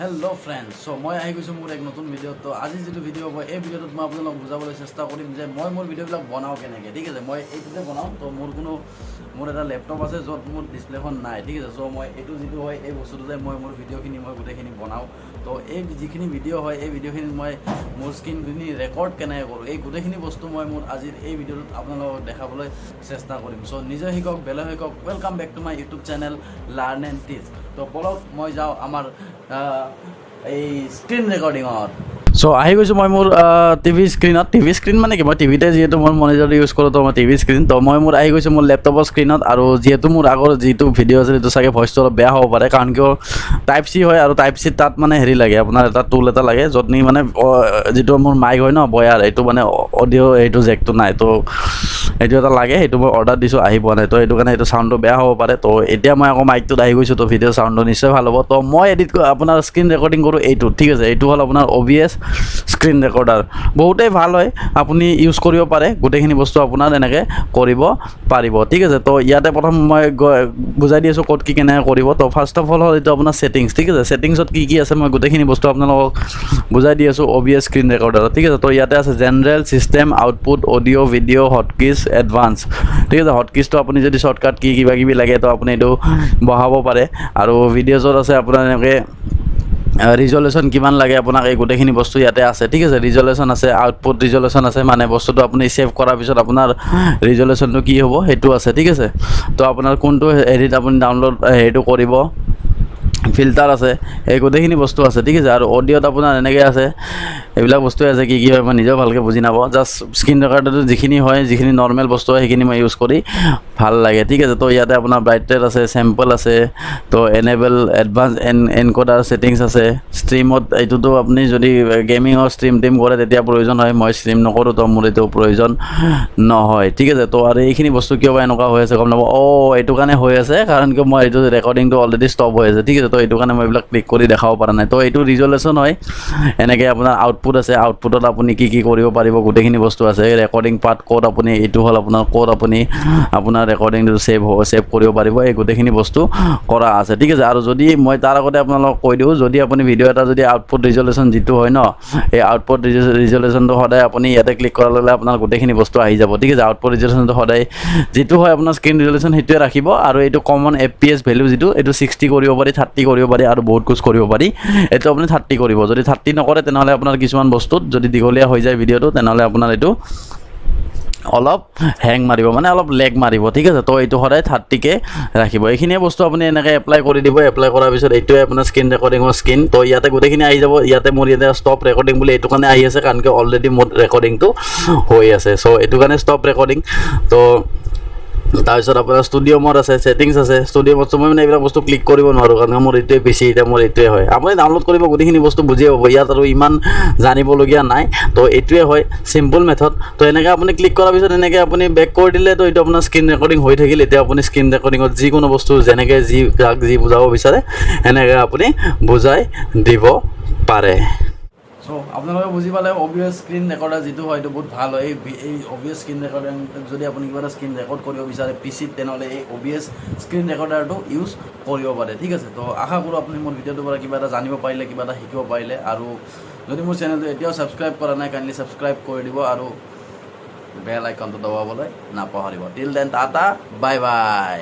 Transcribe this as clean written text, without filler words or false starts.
hello friends so मैं आহি গৈছো মোৰ এক নতুন ভিডিও তো আজি যেটো ভিডিও হ'ব এই ভিডিওত মই আপোনালোকক বুজাবলৈ চেষ্টা কৰিম যে মই মোৰ ভিডিওবিলাক বনাও কেনেকৈ ঠিক আছে মই এইটোতে বনাও তো মোৰ এটা ল্যাপটপ আছে য'ত মোৰ ডিসপ্লেখন নাই ঠিক আছে সো মই এইটো যেটো হয় এই বস্তুটোতে মই মোৰ ভিডিওখিনি মই গোটেইখিনি বনাও তো এই যিখিনি ভিডিও হয় এই ভিডিওখিনি মই মোৰ স্ক্ৰীনখিনি ৰেকৰ্ড কেনেকৈ কৰোঁ এই গোটেইখিনি বস্তু মই মোৰ আজিৰ এই ভিডিওত আপোনালোকক দেখাবলৈ চেষ্টা কৰিম সো নিজে শিকক বেলেগ শিকক welcome back to my YouTube channel learn and teach তো বলক মই যাওঁ আমাৰ এই স্ক্ৰীন ৰেকৰ্ডিঙত সো আহি গৈছোঁ মই মোৰ টিভি স্ক্ৰীন মানে কি মই টিভিতে যিহেতু মোৰ মনিটৰ ইউজ কৰোঁ তো মই টিভি স্ক্ৰীন তো মই মোৰ আহি গৈছোঁ মোৰ লেপটপৰ স্ক্ৰীনত আৰু যিহেতু মোৰ আগৰ যিটো ভিডিঅ' আছিল সেইটো চাগে ভইচটো অলপ বেয়া হ'ব পাৰে কাৰণ কিয় টাইপ চি হয় আৰু টাইপ চি তাত মানে হেৰি লাগে আপোনাৰ এটা টুল এটা লাগে য'ত নি মানে যিটো মোৰ মাইক হয় ন বয়াৰ এইটো মানে অডিঅ' এইটো জেকটো নাই তো এইটো এটা লাগে সেইটো মই অৰ্ডাৰ দিছোঁ আহি পোৱা নাই তো সেইটো কাৰণে এইটো চাউণ্ডটো বেয়া হ'ব পাৰে তো এতিয়া মই আকৌ মাইকটোত আহি গৈছোঁ তো ভিডিঅ' চাউণ্ডটো নিশ্চয় ভাল হ'ব তো মই এডিট আপোনাৰ স্ক্ৰীন ৰেকৰ্ডিং কৰোঁ এইটো ঠিক আছে এইটো হ'ল আপোনাৰ OBS স্ক্ৰীন ৰেকৰ্ডাৰ বহুতেই ভাল হয় আপুনি ইউজ কৰিব পাৰে গোটেইখিনি বস্তু আপোনাৰ এনেকৈ কৰিব পাৰিব ঠিক আছে তো ইয়াতে প্ৰথম মই বুজাই দি আছোঁ ক'ত কি কেনেকৈ কৰিব তো ফাৰ্ষ্ট অফ অল হ'ল এইটো আপোনাৰ ছেটিংছ ঠিক আছে ছেটিংছত কি আছে মই গোটেইখিনি বস্তু আপোনালোকক বুজাই দি আছোঁ OBS স্ক্ৰীন ৰেকৰ্ডাৰত ঠিক আছে তো ইয়াতে আছে general system output audio' video' hotkeys advance ঠিক আছে হটকিজটো আপুনি যদি শ্বৰ্টকাট কিবা কিবি লাগে তো আপুনি এইটো বহাব পাৰে আৰু ভিডিঅ'জত আছে আপোনাৰ এনেকৈ ৰিজল্যুশ্যন কিমান লাগে আপোনাক এই গোটেইখিনি বস্তু ইয়াতে আছে ঠিক আছে ৰিজল্যুশ্যন আছে আউটপুট ৰিজল্যুশ্যন আছে মানে বস্তুটো আপুনি ছেভ কৰাৰ পিছত আপোনাৰ ৰিজল্যুশ্যনটো কি হ'ব সেইটো আছে ঠিক আছে তো আপোনাৰ কোনটো হেৰিত আপুনি ডাউনলোড হেৰিটো কৰিব ফিল্টাৰ আছে এই গোটেইখিনি বস্তু আছে ঠিক আছে আৰু অডিঅ'ত আপোনাৰ এনেকৈ আছে এইবিলাক বস্তুৱে আছে কি হয় মই নিজেও ভালকৈ বুজি নাপাওঁ জাষ্ট স্ক্ৰীন ৰেকৰ্ডাৰটো যিখিনি নৰ্মেল বস্তু হয় সেইখিনি মই ইউজ কৰি ভাল লাগে ঠিক আছে তো ইয়াতে আপোনাৰ ব্ৰাইটনেছ আছে চেম্পল আছে তো এনেবল এডভান্স এনকোডাৰ ছেটিংছ আছে ষ্ট্ৰীমত এইটোতো আপুনি যদি গেমিঙৰ ষ্ট্ৰীম কৰে তেতিয়া প্ৰয়োজন হয় মই ষ্ট্ৰীম নকৰোঁ তো মোৰ এইটো প্ৰয়োজন নহয় ঠিক আছে তো আৰু এইখিনি বস্তু কিয় বা এনেকুৱা হৈ আছে গম নাপাওঁ এইটো কাৰণে হৈ আছে কাৰণ কিয় মই এইটো ৰেকৰ্ডিংটো অলৰেডি ষ্টপ হৈ আছে ঠিক আছে তো এইটো কাৰণে মই এইবিলাক ক্লিক কৰি দেখাব পৰা নাই তো এইটো ৰিজল্যুশ্যন হয় এনেকৈ আপোনাৰ আউটপুট আছে আউটপুটত আপুনি কি কৰিব পাৰিব গোটেইখিনি বস্তু আছে ৰেকৰ্ডিং পাৰ্ট ক'ত আপুনি এইটো হ'ল আপোনাৰ ক'ত আপুনি আপোনাৰ ৰেকৰ্ডিংটো ছেভ কৰিব পাৰিব এই গোটেইখিনি বস্তু কৰা আছে ঠিক আছে আৰু যদি মই তাৰ আগতে আপোনালোকক কৈ দিওঁ যদি আপুনি ভিডিঅ' এটা যদি আউটপুট ৰিজল্যুশ্যন যিটো হয় ন এই আউটপুট ৰিজল্যুশ্যনটো সদায় আপুনি ইয়াতে ক্লিক কৰাৰ লগে আপোনাৰ গোটেইখিনি বস্তু আহি যাব ঠিক আছে আউটপুট ৰিজল্যুশ্যনটো সদায় যিটো হয় আপোনাৰ স্ক্ৰীন ৰিজল্যুশ্যন সেইটোৱে ৰাখিব আৰু এইটো কমন FPS ভেলু যিটো এইটো 60 কৰিব পাৰি 30 কৰিব পাৰি আৰু বহুত কুছ কৰিব পাৰি এইটো আপুনি 30 কৰিব যদি 30 নকৰে তেনেহ'লে আপোনাৰ কিছুমান বস্তুত যদি দীঘলীয়া হৈ যায় ভিডিঅ'টো তেনেহ'লে আপোনাৰ এইটো অলপ হেং মাৰিব মানে অলপ লেগ মাৰিব ঠিক আছে তো এইটো সদায় 30কে ৰাখিব এইখিনিয়ে বস্তু আপুনি এনেকৈ এপ্লাই কৰি দিব এপ্লাই কৰাৰ পিছত এইটোৱে আপোনাৰ স্ক্ৰীন ৰেকৰ্ডিঙৰ স্ক্ৰীন তো ইয়াতে গোটেইখিনি আহি যাব ইয়াতে মোৰ ইয়াতে ষ্টপ ৰেকৰ্ডিং বুলি এইটো কাৰণে আহি আছে কাৰণ কি অলৰেডি মোৰ ৰেকৰ্ডিংটো হৈ আছে চ' এইটো কাৰণে ষ্টপ ৰেকৰ্ডিং তো তাৰপিছত আপোনাৰ ষ্টুডিঅ' মোড আছে ছেটিংছ আছে ষ্টুডিঅ' মোড মই মানে এইবিলাক বস্তু ক্লিক কৰিব নোৱাৰোঁ কাৰণ মোৰ এইটোৱে পিচি এতিয়া মোৰ এইটোৱে হয় আপুনি ডাউনলোড কৰিব গোটেইখিনি বস্তু বুজিয়ে পাব ইয়াত আৰু ইমান জানিবলগীয়া নাই তো এইটোৱে হয় চিম্পল মেথড তো এনেকৈ আপুনি ক্লিক কৰাৰ পিছত এনেকৈ আপুনি বেক কৰি দিলে তো এইটো আপোনাৰ স্ক্ৰীন ৰেকৰ্ডিং হৈ থাকিল এতিয়া আপুনি স্ক্ৰীন ৰেকৰ্ডিঙত যিকোনো বস্তু যেনেকৈ যি বুজাব বিচাৰে এনেকৈ আপুনি বুজাই দিব পাৰে সো আপোনালোকে বুজি পালে OBS স্ক্ৰীন ৰেকৰ্ডাৰ যিটো হয় এইটো বহুত ভাল হয় এই OBS স্ক্ৰীন ৰেকৰ্ডাৰ যদি আপুনি কিবা এটা স্ক্ৰীন ৰেকৰ্ড কৰিব বিচাৰে পিচিত তেনেহ'লে এই OBS স্ক্ৰীন ৰেকৰ্ডাৰটো ইউজ কৰিব পাৰে ঠিক আছে তো আশা কৰোঁ আপুনি মোৰ ভিডিঅ'টোৰ পৰা কিবা এটা জানিব পাৰিলে কিবা এটা শিকিব পাৰিলে আৰু যদি মোৰ চেনেলটো এতিয়াও ছাবস্ক্ৰাইব কৰা নাই কাইণ্ডলি ছাবস্ক্ৰাইব কৰি দিব আৰু বেল আইকনটো দবাবলৈ নাপাহৰিব till then tata bye bye